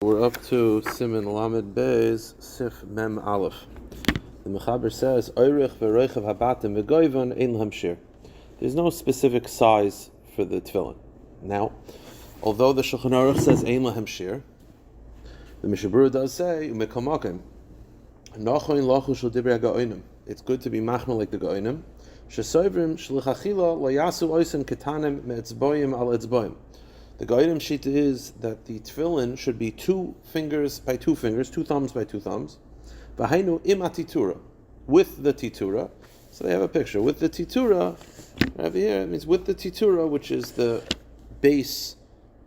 We're up to Siman Lamed Beis Sif Mem Aleph. The Mechaber says, "Oirich v'roichav habatim v'goyvan ein hamshir." There's no specific size for the tefillin. Now, although the Shulchan Aruch says ein hamshir, the Mishnah Berurah does say umekamakim nachoin lachu shel divrei ha'gaonim. It's good to be machmir like the gaonim. Shesoivrim shlichachila layasu oisen ketanim me'etzboyim al etzboyim. The Gaonim Shita is that the tefillin should be 2 fingers by 2 fingers, 2 thumbs by 2 thumbs. V'hainu im titura, with the titura. So they have a picture with the titura. Over here it means with the titura, which is the base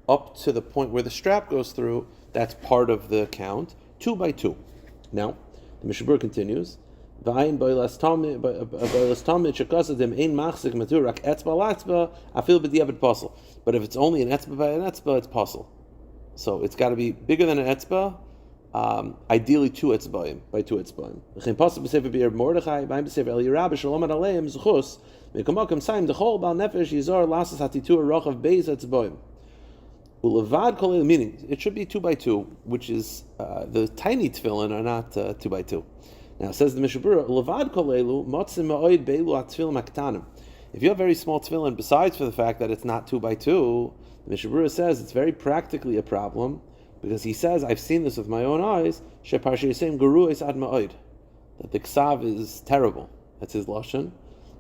up to the point where the strap goes through. That's part of the count. 2 by 2. Now the Mishnah Berurah continues. But if it's only an etzba by an etzba, it's possible. So it's got to be bigger than an etzba, ideally 2 etzbaim, by 2 etzbaim. Meaning, it should be 2 by 2, which is, the tiny tefillin are not 2 by 2. Now, says the Mishnah Berurah, if you have very small tefillin, besides for the fact that it's not 2 by 2, the Mishnah Berurah says it's very practically a problem, because he says, I've seen this with my own eyes, that the ksav is terrible. That's his lashon.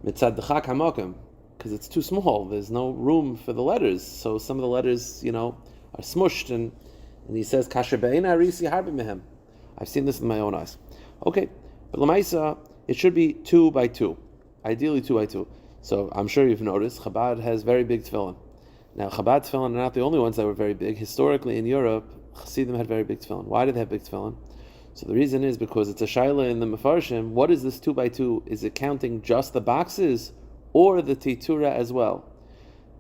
Because it's too small. There's no room for the letters. So some of the letters, are smushed, and he says, I've seen this with my own eyes. Okay. But Lamaisa, it should be 2 by 2, ideally 2 by 2. So I'm sure you've noticed Chabad has very big tefillin. Now Chabad tefillin are not the only ones that were very big. Historically in Europe, Chassidim had very big tefillin. Why did they have big tefillin? So the reason is because it's a shaila in the Mefarshim. What is this 2 by 2? Is it counting just the boxes or the titura as well?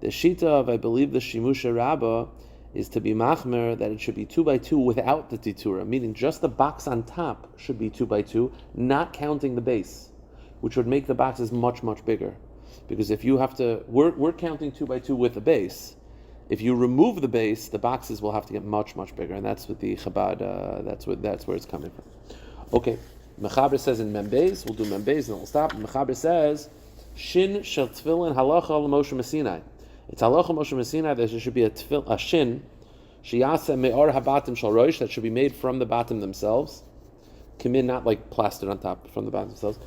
The shita of, I believe, the Shimusha Rabbah is to be machmer that it should be 2 by 2 without the titura, meaning just the box on top should be 2 by 2, not counting the base, which would make the boxes much, much bigger. Because if you have to, we're counting 2 by 2 with the base. If you remove the base, the boxes will have to get much, much bigger, and that's what the Chabad, that's where it's coming from. Okay, Mechaber says in Membeis, we'll do Membeis and we'll stop. Mechaber says, Shin shel tefillin halacha l'Moshe Messinai. It's halacha Moshe Messinai that there should be a shin sheyasa me'or habatim shel roish that should be made from the bottom themselves. Kimin, not like plastered on top, from the bottom themselves.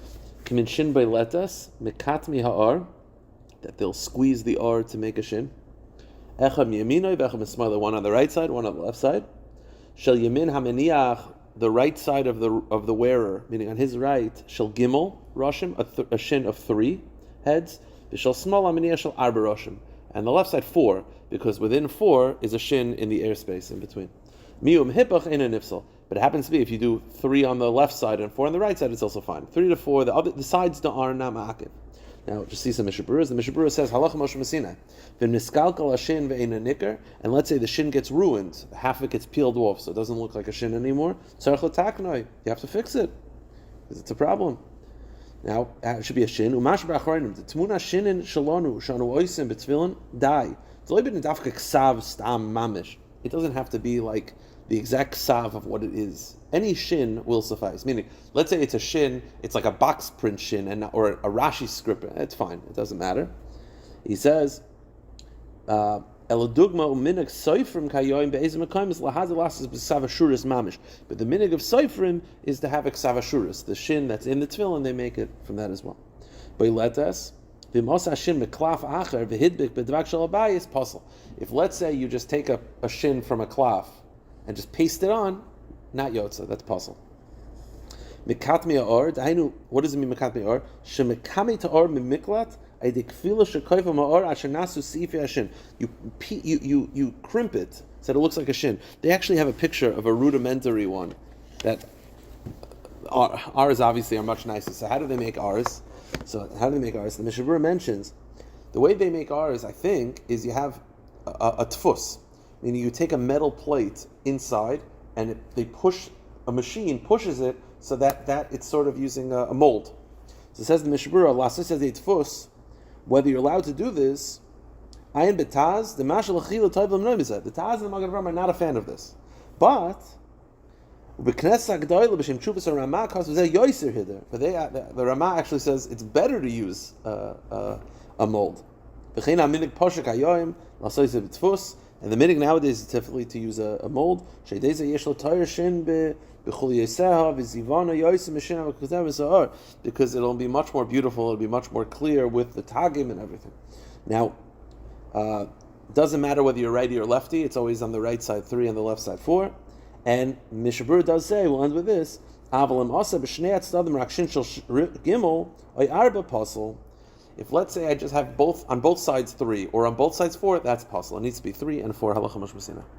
Kimin shin beiletas mikatmi ha'or, that they'll squeeze the or to make a shin. Echad miyaminoi v'echad mismala, one on the right side, one on the left side. Shel yamin hameniach, the right side of the wearer, meaning on his right, shel gimel roshim, a shin of 3 heads. V'shel small hameniach shel arba roshim. And the left side 4, because within 4 is a shin in the airspace in between. Mium hipach ein nifsal. But it happens to be if you do 3 on the left side and 4 on the right side, it's also fine. 3 to 4, the sides are not ma'akiv. Now, just see some Mishnah Berurah. The Mishnah Berurah says, Halacha Moshe Messinai. V'in miskalkal hashin ve'ein nikar. And let's say the shin gets ruined, half of it gets peeled off, so it doesn't look like a shin anymore. Tzarech l'taknoi. You have to fix it, because it's a problem. Now, it should be a shin. Umash b'achronim. The tmuna shinin shalonu shanu oisim b'tefillin die. It's only been dafka ksav stam mamish. It doesn't have to be like the exact ksav of what it is. Any shin will suffice. Meaning, let's say it's a shin, it's like a box print shin, or a Rashi script. It's fine. It doesn't matter. He says, Eladugma uminig soifrim kayoim be'ezim mekayim lahazalas b'savashuris mamish. But the minig of soifrim is to have a ksavashuris, the shin that's in the tefillin, they make it from that as well. Beiletas v'mosa shin meklaf acher v'hidbik b'dvak shel abayis puzzle. If let's say you just take a shin from a klaf and just paste it on, not yotza, that's puzzle. Mikatmi or, what does it mean mikatmi or? Shemekami ta'or mimiklat. You crimp it so that it looks like a shin. They actually have a picture of a rudimentary one. That ours obviously are much nicer. So how do they make ours? The Mishnah Berurah mentions the way they make ours, I think, is you have a tfus, meaning you take a metal plate inside and a machine pushes it so that it's sort of using a mold. So it says the Mishnah Berurah, Lasa says the tfus. Whether you're allowed to do this, Ayin betaz, the Mashal Achila Toiv Lam Noimizah. The Taz and the Magen Avraham are not a fan of this. But the Rama actually says it's better to use a mold. And the minig nowadays is typically to use a mold because it'll be much more beautiful, it'll be much more clear with the tagim and everything. Now, it doesn't matter whether you're righty or lefty, it's always on the right side 3, on the left side 4. And Mishnah Berurah does say, we'll end with this, if let's say I just have on both sides 3, or on both sides 4, that's possible. It needs to be 3 and 4. Halacha mashmasina.